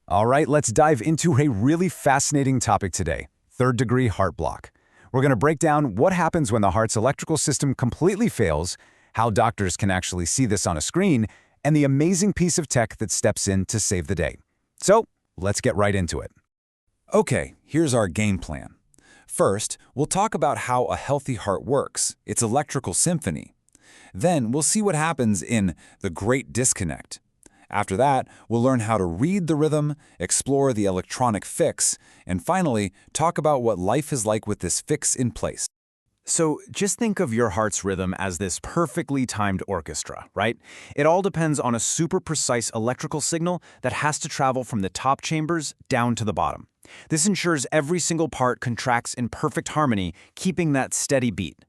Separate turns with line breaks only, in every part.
All right, let's dive into a really fascinating topic today, third-degree heart block. We're going to break down what happens when the heart's electrical system completely fails, how doctors can actually see this on a screen, and the amazing piece of tech that steps in to save the day. So, let's get right into it. Okay, here's our game plan. First, we'll talk about how a healthy heart works, its electrical symphony. Then, we'll see what happens in the Great Disconnect. After that, we'll learn how to read the rhythm, explore the electronic fix, and finally, talk about what life is like with this fix in place. So just think of your heart's rhythm as this perfectly timed orchestra, right? It all depends on a super precise electrical signal that has to travel from the top chambers down to the bottom. This ensures every single part contracts in perfect harmony, keeping that steady beat.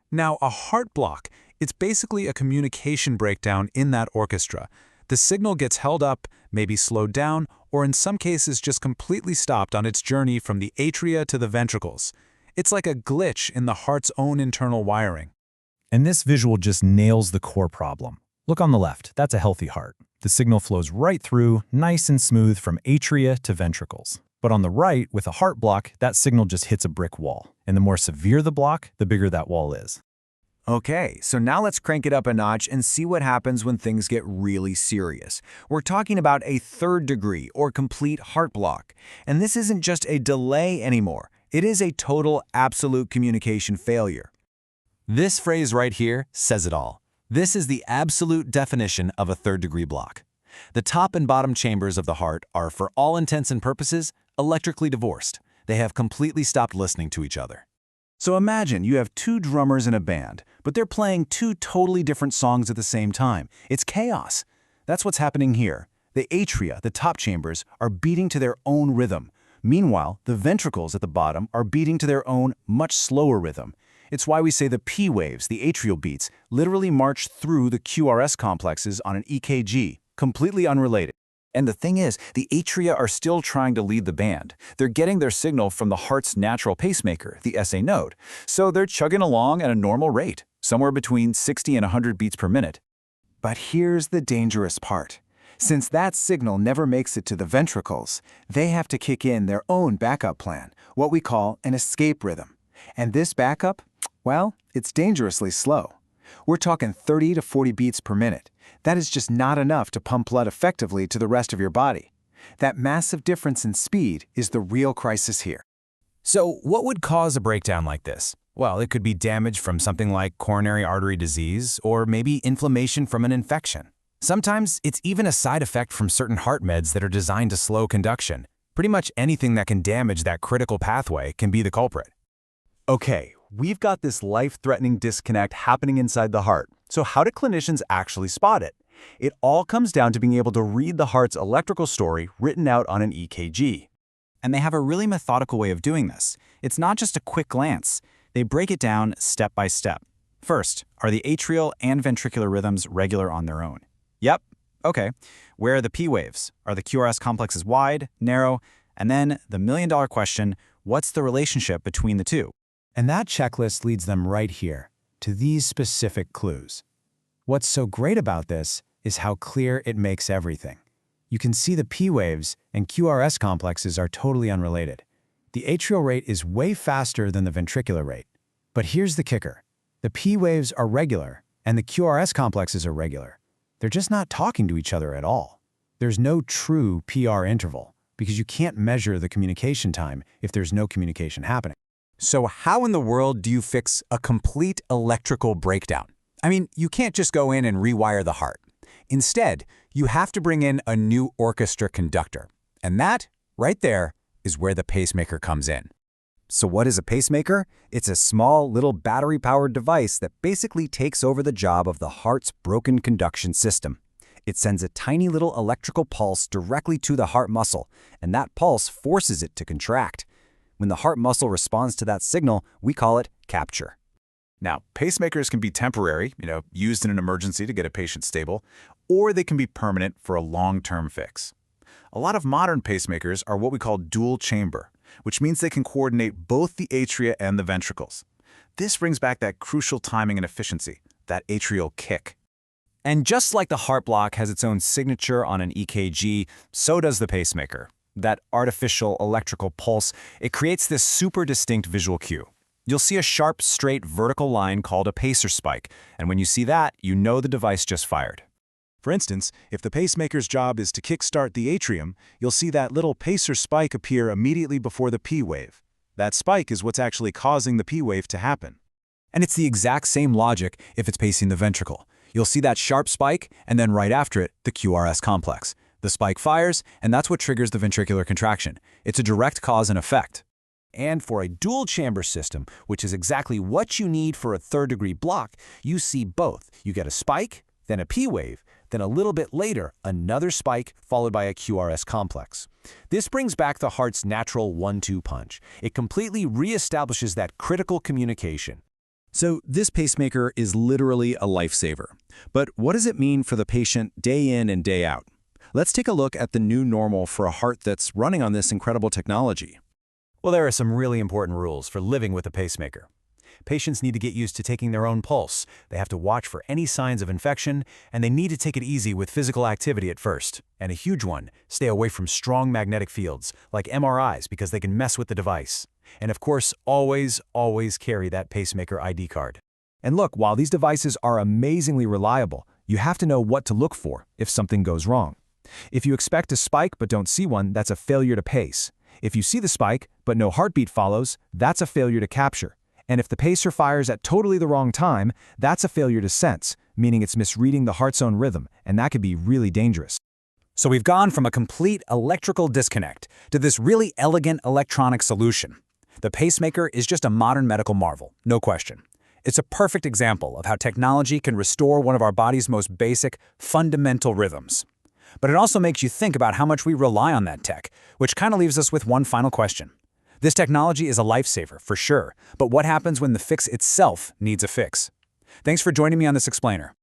Now, a heart block, it's basically a communication breakdown in that orchestra. The signal gets held up, maybe slowed down, or in some cases just completely stopped on its journey from the atria to the ventricles. It's like a glitch in the heart's own internal wiring.
And this visual just nails the core problem. Look on the left, that's a healthy heart. The signal flows right through, nice and smooth from atria to ventricles. But on the right, with a heart block, that signal just hits a brick wall. And the more severe the block, the bigger that wall is.
Okay, so now let's crank it up a notch and see what happens when things get really serious. We're talking about a third degree or complete heart block. And this isn't just a delay anymore. It is a total, absolute communication failure.
This phrase right here says it all. This is the absolute definition of a third-degree block. The top and bottom chambers of the heart are, for all intents and purposes, electrically divorced. They have completely stopped listening to each other.
So imagine you have two drummers in a band, but they're playing two totally different songs at the same time. It's chaos. That's what's happening here. The atria, the top chambers, are beating to their own rhythm. Meanwhile, the ventricles at the bottom are beating to their own, much slower rhythm. It's why we say the P waves, the atrial beats, literally march through the QRS complexes on an EKG, completely unrelated. And the thing is, the atria are still trying to lead the band. They're getting their signal from the heart's natural pacemaker, the SA node. So they're chugging along at a normal rate, somewhere between 60 and 100 beats per minute. But here's the dangerous part. Since that signal never makes it to the ventricles, they have to kick in their own backup plan, what we call an escape rhythm. And this backup, well, it's dangerously slow. We're talking 30 to 40 beats per minute. That is just not enough to pump blood effectively to the rest of your body. That massive difference in speed is the real crisis here.
So what would cause a breakdown like this? Well, it could be damage from something like coronary artery disease or maybe inflammation from an infection. Sometimes it's even a side effect from certain heart meds that are designed to slow conduction. Pretty much anything that can damage that critical pathway can be the culprit.
Okay, we've got this life-threatening disconnect happening inside the heart. So how do clinicians actually spot it? It all comes down to being able to read the heart's electrical story written out on an EKG.
And they have a really methodical way of doing this. It's not just a quick glance. They break it down step by step. First, are the atrial and ventricular rhythms regular on their own? Yep. Okay. Where are the P waves? Are the QRS complexes wide, narrow? And then the million-dollar question, what's the relationship between the two?
And that checklist leads them right here, to these specific clues. What's so great about this is how clear it makes everything. You can see the P waves and QRS complexes are totally unrelated. The atrial rate is way faster than the ventricular rate. But here's the kicker. The P waves are regular, and the QRS complexes are regular. They're just not talking to each other at all. There's no true PR interval, because you can't measure the communication time if there's no communication happening.
So how in the world do you fix a complete electrical breakdown? I mean, you can't just go in and rewire the heart. Instead, you have to bring in a new orchestra conductor. And that, right there, is where the pacemaker comes in.
So what is a pacemaker? It's a small, little battery-powered device that basically takes over the job of the heart's broken conduction system. It sends a tiny little electrical pulse directly to the heart muscle, and that pulse forces it to contract. When the heart muscle responds to that signal, we call it capture.
Now, pacemakers can be temporary, used in an emergency to get a patient stable, or they can be permanent for a long-term fix. A lot of modern pacemakers are what we call dual chamber, which means they can coordinate both the atria and the ventricles. This brings back that crucial timing and efficiency, that atrial kick.
And just like the heart block has its own signature on an EKG, so does the pacemaker. That artificial electrical pulse, it creates this super distinct visual cue. You'll see a sharp, straight vertical line called a pacer spike, and when you see that, you know the device just fired.
For instance, if the pacemaker's job is to kickstart the atrium, you'll see that little pacer spike appear immediately before the P wave. That spike is what's actually causing the P wave to happen.
And it's the exact same logic if it's pacing the ventricle. You'll see that sharp spike, and then right after it, the QRS complex. The spike fires, and that's what triggers the ventricular contraction. It's a direct cause and effect.
And for a dual-chamber system, which is exactly what you need for a third-degree block, you see both. You get a spike, then a P wave, then a little bit later, another spike followed by a QRS complex. This brings back the heart's natural 1-2 punch. It completely reestablishes that critical communication.
So this pacemaker is literally a lifesaver. But what does it mean for the patient day in and day out? Let's take a look at the new normal for a heart that's running on this incredible technology.
Well, there are some really important rules for living with a pacemaker. Patients need to get used to taking their own pulse. They have to watch for any signs of infection, and they need to take it easy with physical activity at first. And a huge one, stay away from strong magnetic fields, like MRIs, because they can mess with the device. And of course, always carry that pacemaker ID card. And look, while these devices are amazingly reliable, you have to know what to look for if something goes wrong. If you expect a spike but don't see one, that's a failure to pace. If you see the spike, but no heartbeat follows, that's a failure to capture. And if the pacer fires at totally the wrong time, that's a failure to sense, meaning it's misreading the heart's own rhythm, and that could be really dangerous.
So we've gone from a complete electrical disconnect to this really elegant electronic solution. The pacemaker is just a modern medical marvel, no question. It's a perfect example of how technology can restore one of our body's most basic, fundamental rhythms. But it also makes you think about how much we rely on that tech, which kind of leaves us with one final question. This technology is a lifesaver, for sure, but what happens when the fix itself needs a fix? Thanks for joining me on this explainer.